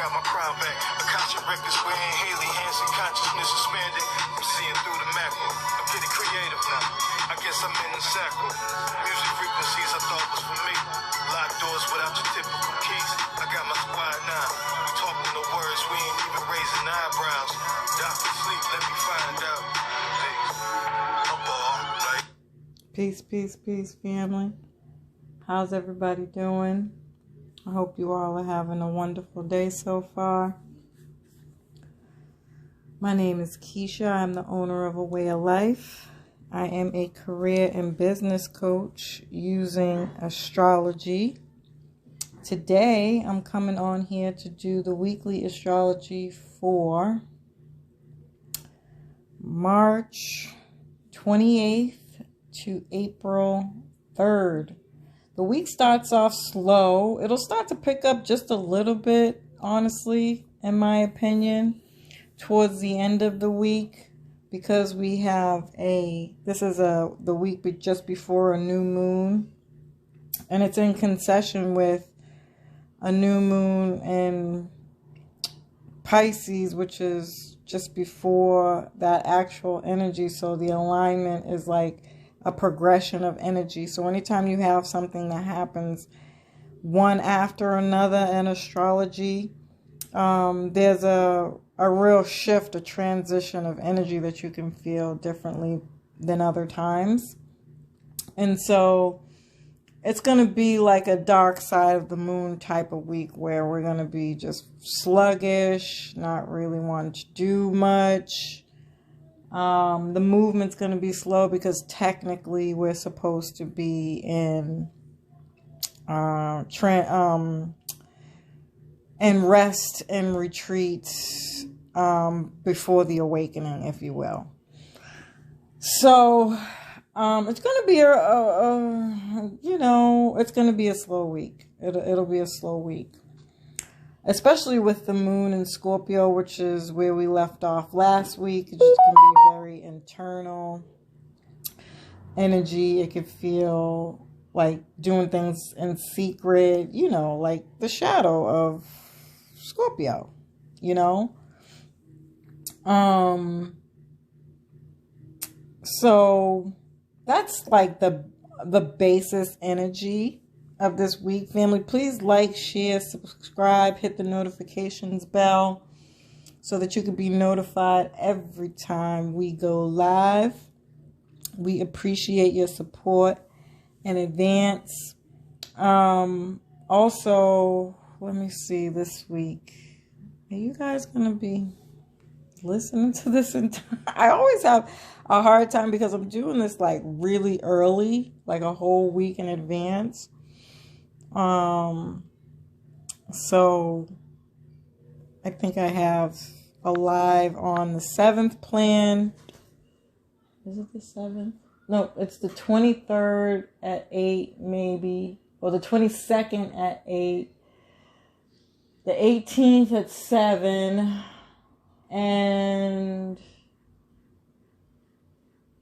got my crown back. Akasha records wearing Haley Hansen, consciousness expanded. I'm seeing through the macro. I'm getting creative now. I guess I'm in the sacral. Music frequencies I thought was for me. Locked doors without your typical keys. I got my squad now. We talking the words, we ain't even raising eyebrows. Doctor sleep, let me find out. Hey, a ball, right? Peace, peace, peace, family. How's everybody doing? I hope you all are having a wonderful day so far. My name is Keisha. I'm the owner of A Way of Life. I am a career and business coach using astrology. Today, I'm coming on here to do the weekly astrology for March 28th to April 3rd. The week starts off slow. It'll start to pick up just a little bit, honestly, in my opinion, towards the end of the week, because we have the week just before a new moon, and it's in concession with a new moon in Pisces, which is just before that actual energy. So the alignment is like a progression of energy. So anytime you have something that happens one after another in astrology, there's a real shift, a transition of energy that you can feel differently than other times. And so it's going to be like a dark side of the moon type of week where we're going to be just sluggish, not really wanting to do much. The movement's going to be slow because technically we're supposed to be in rest and retreat before the awakening, if you will. So it's going to be it's going to be a slow week. It'll be a slow week, especially with the moon in Scorpio, which is where we left off last week. It just can be very internal energy. It can feel like doing things in secret, like the shadow of Scorpio, So that's like the basis energy of this week. Family, please like, share, subscribe, hit the notifications bell so that you can be notified every time we go live. We appreciate your support in advance. Also, let me see, this week, are you guys going to be listening to this? I always have a hard time because I'm doing this like really early, like a whole week in advance. So I think I have a live on the 7th plan. Is it the 7th? No, it's the 23rd at 8 maybe, or the 22nd at 8, the 18th at 7, and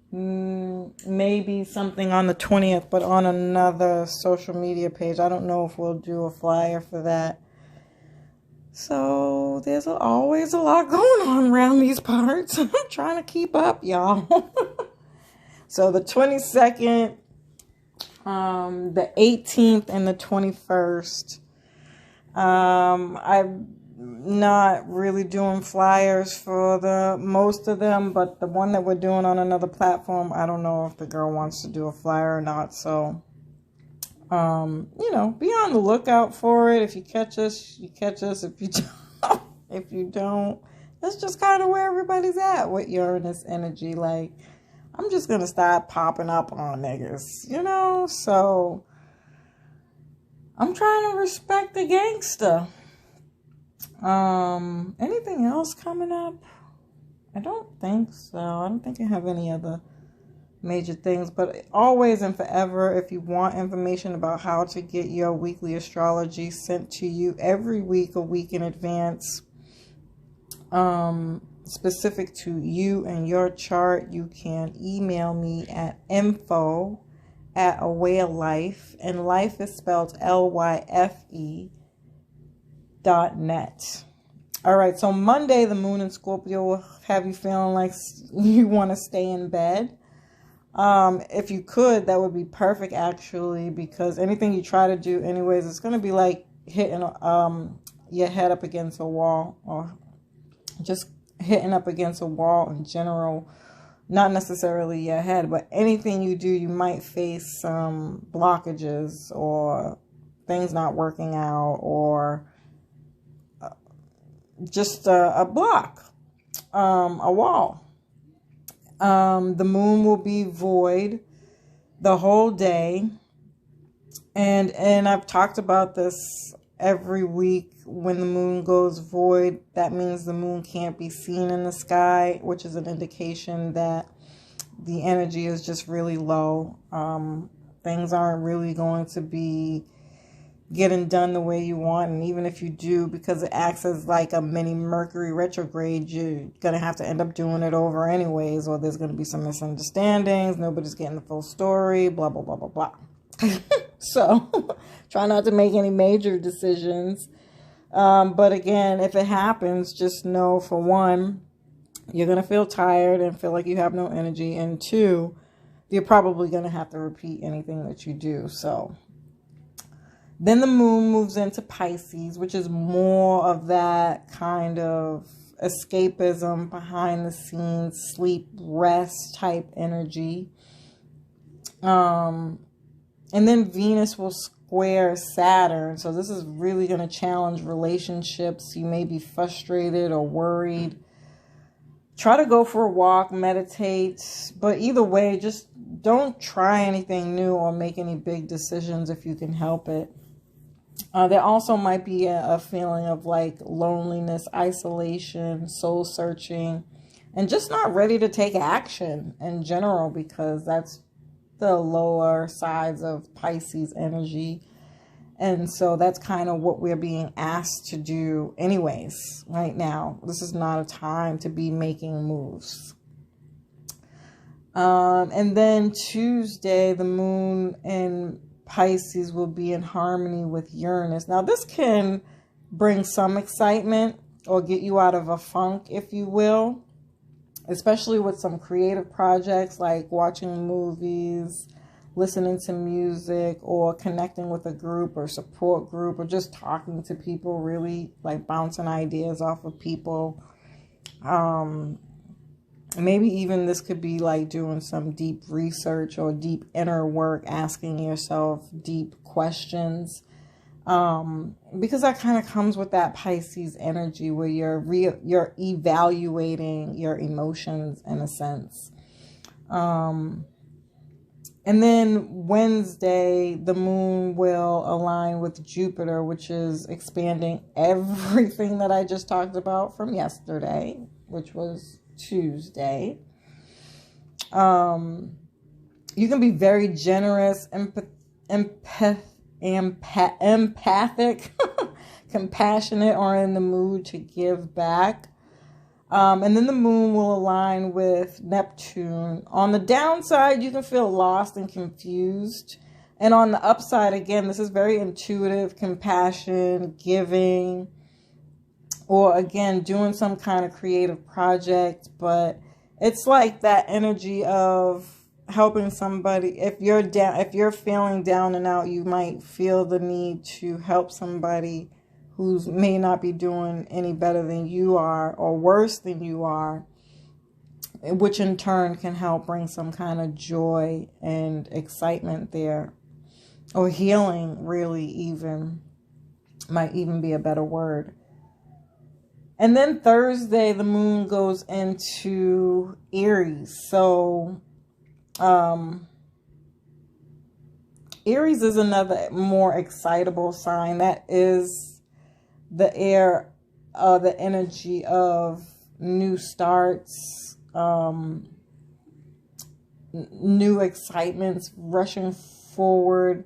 maybe something on the 20th, but on another social media page. I don't know if we'll do a flyer for that. So there's always a lot going on around these parts. I'm trying to keep up, y'all. So the 22nd, the 18th, and the 21st. I'm not really doing flyers for most of them, but the one that we're doing on another platform, I don't know if the girl wants to do a flyer or not. So, be on the lookout for it. If you catch us, you catch us. If you don't, that's just kind of where everybody's at with Uranus energy. Like, I'm just going to start popping up on niggas, so I'm trying to respect the gangster. Anything else coming up? I don't think so. I don't think I have any other major things, but always and forever, if you want information about how to get your weekly astrology sent to you every week, a week in advance, specific to you and your chart, you can email me at info@awayoflife, and life is spelled LYFE .net. All right, so Monday, the moon in Scorpio will have you feeling like you want to stay in bed. If you could, that would be perfect actually, because anything you try to do anyways, it's going to be like hitting your head up against a wall, or just hitting up against a wall in general. Not necessarily your head, but anything you do, you might face some blockages or things not working out, or just a block, a wall. The moon will be void the whole day. And I've talked about this every week. When the moon goes void, that means the moon can't be seen in the sky, which is an indication that the energy is just really low. Things aren't really going to be getting done the way you want. And even if you do, because it acts as like a mini Mercury retrograde, you're going to have to end up doing it over anyways, or there's going to be some misunderstandings. Nobody's getting the full story, blah, blah, blah, blah, blah. So try not to make any major decisions. But again, if it happens, just know, for one, you're going to feel tired and feel like you have no energy. And two, you're probably going to have to repeat anything that you do. So then the moon moves into Pisces, which is more of that kind of escapism, behind the scenes, sleep, rest type energy. And then Venus will square Saturn. So this is really going to challenge relationships. You may be frustrated or worried. Try to go for a walk, meditate. But either way, just don't try anything new or make any big decisions if you can help it. There also might be a feeling of like loneliness, isolation, soul searching, and just not ready to take action in general, because that's the lower sides of Pisces energy. And so that's kind of what we're being asked to do anyways right now. This is not a time to be making moves. And then Tuesday, the moon in Pisces will be in harmony with Uranus. Now this can bring some excitement or get you out of a funk, if you will, especially with some creative projects like watching movies, listening to music, or connecting with a group or support group, or just talking to people, really like bouncing ideas off of people. Maybe even this could be like doing some deep research or deep inner work, asking yourself deep questions. Because that kind of comes with that Pisces energy where you're evaluating your emotions in a sense. And then Wednesday, the moon will align with Jupiter, which is expanding everything that I just talked about from yesterday, which was Tuesday. You can be very generous, empathic, compassionate, or in the mood to give back. And then the moon will align with Neptune. On the downside, you can feel lost and confused. And on the upside, again, this is very intuitive, compassion, giving, or again, doing some kind of creative project. But it's like that energy of helping somebody. If you're down, if you're feeling down and out, you might feel the need to help somebody who may not be doing any better than you are or worse than you are, which in turn can help bring some kind of joy and excitement there, or healing, really, even might even be a better word. And then Thursday, the moon goes into Aries. So Aries is another more excitable sign. That is the the energy of new starts, new excitements, rushing forward,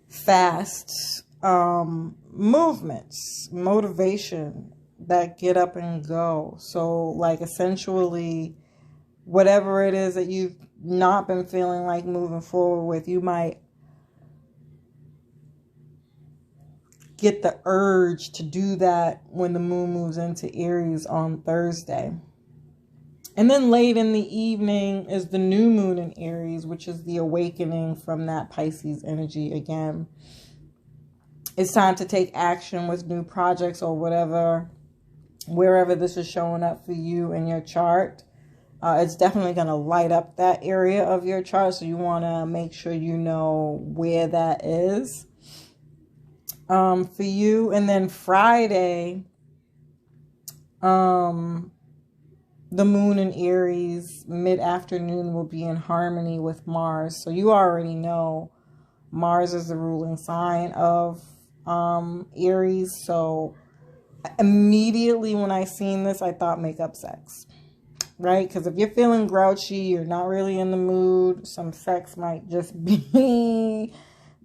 fast, movements, motivation that get up and go. So like essentially whatever it is that you've not been feeling like moving forward with, you might get the urge to do that when the moon moves into Aries on Thursday. And then late in the evening is the new moon in Aries, which is the awakening from that Pisces energy again. It's time to take action with new projects or whatever, wherever this is showing up for you in your chart. It's definitely going to light up that area of your chart. So you want to make sure you know where that is for you. And then Friday, the moon in Aries mid-afternoon will be in harmony with Mars. So you already know Mars is the ruling sign of Aries. So immediately when I seen this, I thought makeup sex, right? Because if you're feeling grouchy, you're not really in the mood, some sex might just be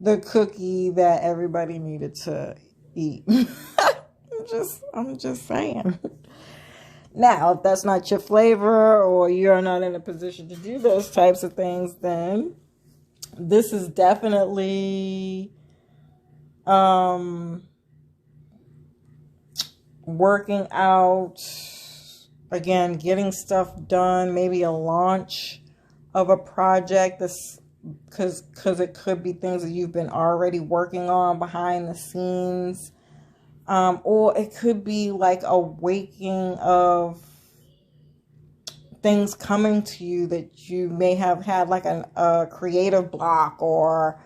the cookie that everybody needed to eat. I'm just saying. Now, if that's not your flavor or you're not in a position to do those types of things, then this is definitely working out, again, getting stuff done, maybe a launch of a project, this because it could be things that you've been already working on behind the scenes. Or it could be like a waking of things coming to you that you may have had like a creative block or,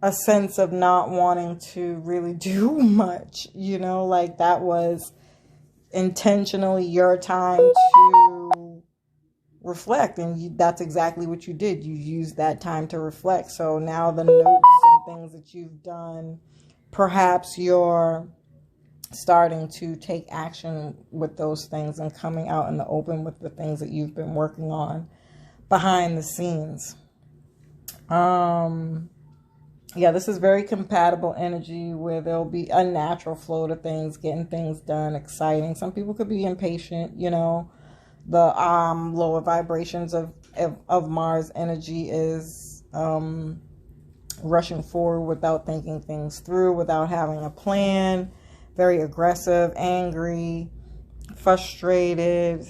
a sense of not wanting to really do much, like that was intentionally your time to reflect. And that's exactly what you did. You used that time to reflect. So now the notes and things that you've done, perhaps you're starting to take action with those things and coming out in the open with the things that you've been working on behind the scenes. Yeah, this is very compatible energy where there'll be a natural flow to things, getting things done, exciting. Some people could be impatient, the lower vibrations of Mars energy is rushing forward without thinking things through, without having a plan, very aggressive, angry, frustrated,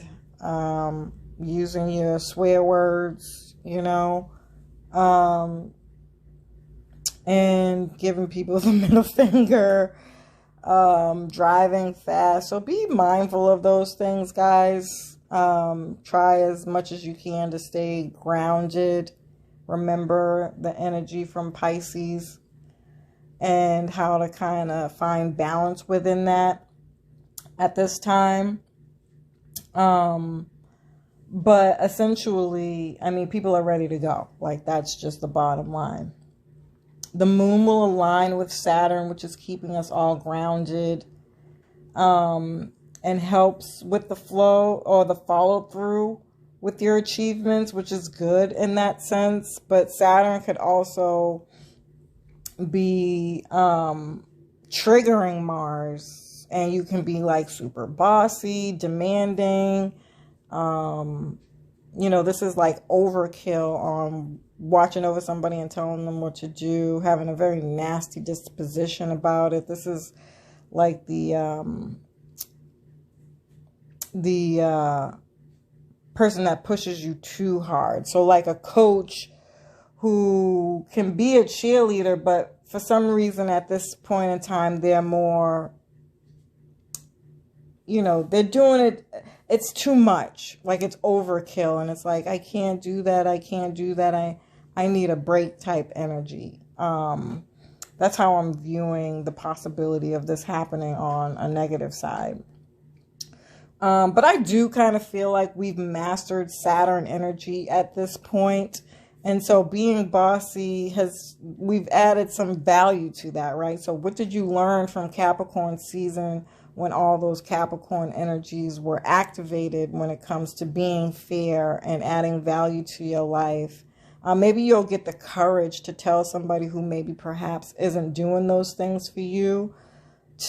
using your swear words, and giving people the middle finger, driving fast. So be mindful of those things, guys. Try as much as you can to stay grounded. Remember the energy from Pisces and how to kind of find balance within that at this time. But essentially, people are ready to go. Like, that's just the bottom line. The moon will align with Saturn, which is keeping us all grounded, and helps with the flow or the follow through with your achievements, which is good in that sense. But Saturn could also be triggering Mars, and you can be like super bossy, demanding. This is like overkill on watching over somebody and telling them what to do, having a very nasty disposition about it. This is like the person that pushes you too hard. So like a coach who can be a cheerleader, but for some reason at this point in time, they're more, they're doing it. It's too much. Like, it's overkill. And it's like, I can't do that. I can't do that. I need a break type energy. That's how I'm viewing the possibility of this happening on a negative side. But I do kind of feel like we've mastered Saturn energy at this point. And so being bossy we've added some value to that, right? So what did you learn from Capricorn season when all those Capricorn energies were activated when it comes to being fair and adding value to your life? Maybe you'll get the courage to tell somebody who maybe perhaps isn't doing those things for you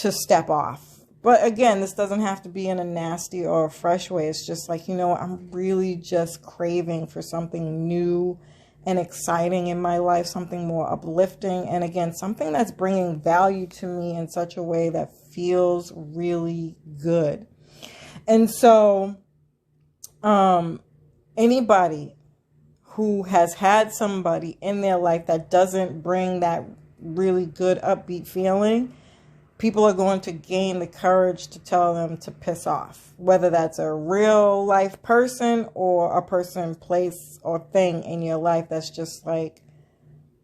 to step off. But again, this doesn't have to be in a nasty or a fresh way. It's just like, I'm really just craving for something new and exciting in my life, something more uplifting, and again, something that's bringing value to me in such a way that feels really good. And so, anybody who has had somebody in their life that doesn't bring that really good upbeat feeling, people are going to gain the courage to tell them to piss off, whether that's a real life person or a person, place, or thing in your life that's just like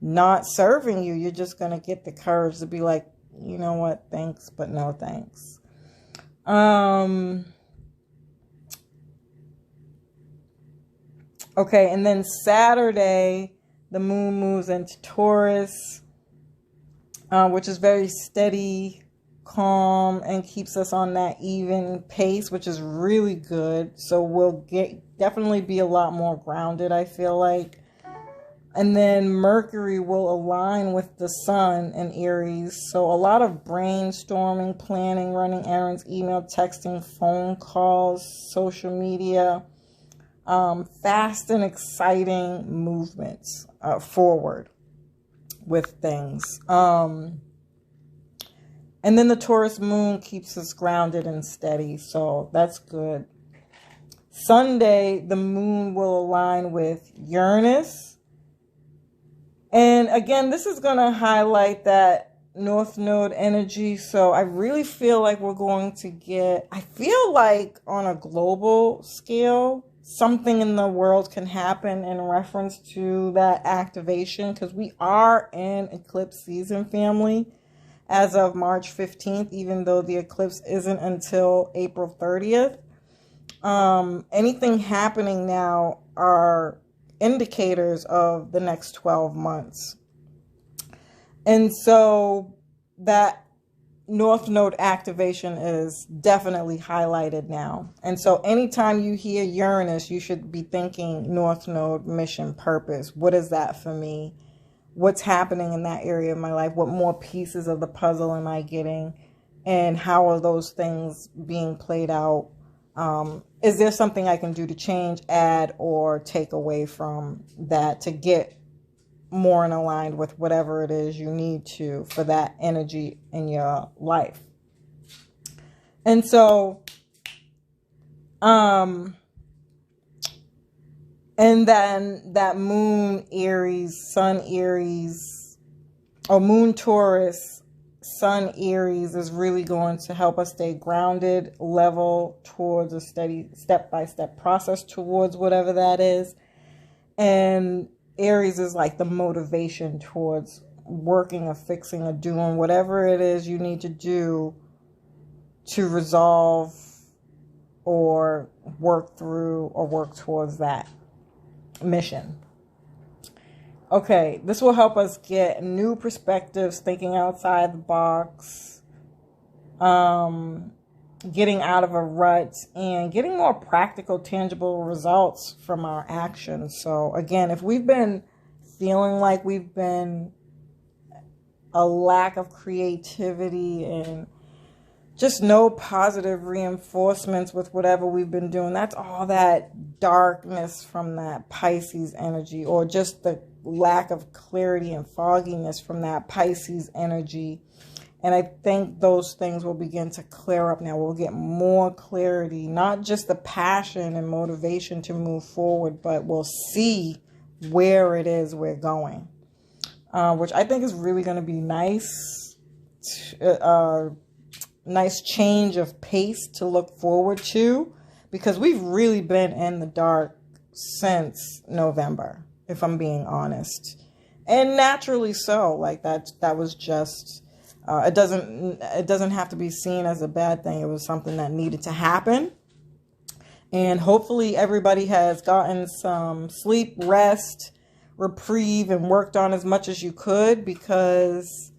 not serving you. You're just going to get the courage to be like, you know what, thanks, but no thanks. Okay, and then Saturday, the moon moves into Taurus, which is very steady, calm, and keeps us on that even pace, which is really good. So we'll definitely be a lot more grounded, I feel like. And then Mercury will align with the sun in Aries. So a lot of brainstorming, planning, running errands, email, texting, phone calls, social media, fast and exciting movements forward with things. And then the Taurus moon keeps us grounded and steady. So that's good. Sunday, the moon will align with Uranus. And again, this is going to highlight that North Node energy. So I really feel like we're going to get, I feel like on a global scale, something in the world can happen in reference to that activation, because we are in eclipse season, family, as of March 15th, even though the eclipse isn't until April 30th. Anything happening now are indicators of the next 12 months. And so that North Node activation is definitely highlighted now. And so anytime you hear Uranus, you should be thinking North Node, mission, purpose. What is that for me? What's happening in that area of my life? What more pieces of the puzzle am I getting? And how are those things being played out? Is there something I can do to change, add, or take away from that to get more in aligned with whatever it is you need to for that energy in your life? And so, and then that moon Aries, sun Aries, or moon Taurus, sun Aries is really going to help us stay grounded, level towards a steady step-by-step process towards whatever that is. And Aries is like the motivation towards working or fixing or doing whatever it is you need to do to resolve or work through or work towards that mission. Okay, this will help us get new perspectives, thinking outside the box, getting out of a rut, and getting more practical, tangible results from our actions. So again, if we've been feeling like we've been a lack of creativity and just no positive reinforcements with whatever we've been doing, that's all that darkness from that Pisces energy, or just the lack of clarity and fogginess from that Pisces energy. And I think those things will begin to clear up now. We'll get more clarity, not just the passion and motivation to move forward, but we'll see where it is we're going, which I think is really going to be nice. Nice change of pace to look forward to, because we've really been in the dark since November, if I'm being honest, and naturally so. Like that was just it doesn't have to be seen as a bad thing. It was something that needed to happen, and hopefully everybody has gotten some sleep, rest, reprieve, and worked on as much as you could, because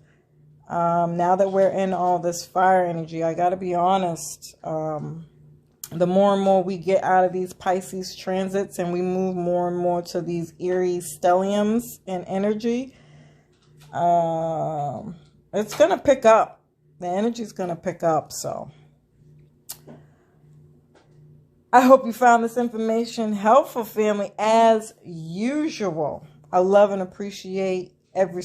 now that we're in all this fire energy, I got to be honest, the more and more we get out of these Pisces transits and we move more and more to these Aries stelliums in energy, it's going to pick up. The energy is going to pick up. So I hope you found this information helpful, family, as usual. I love and appreciate every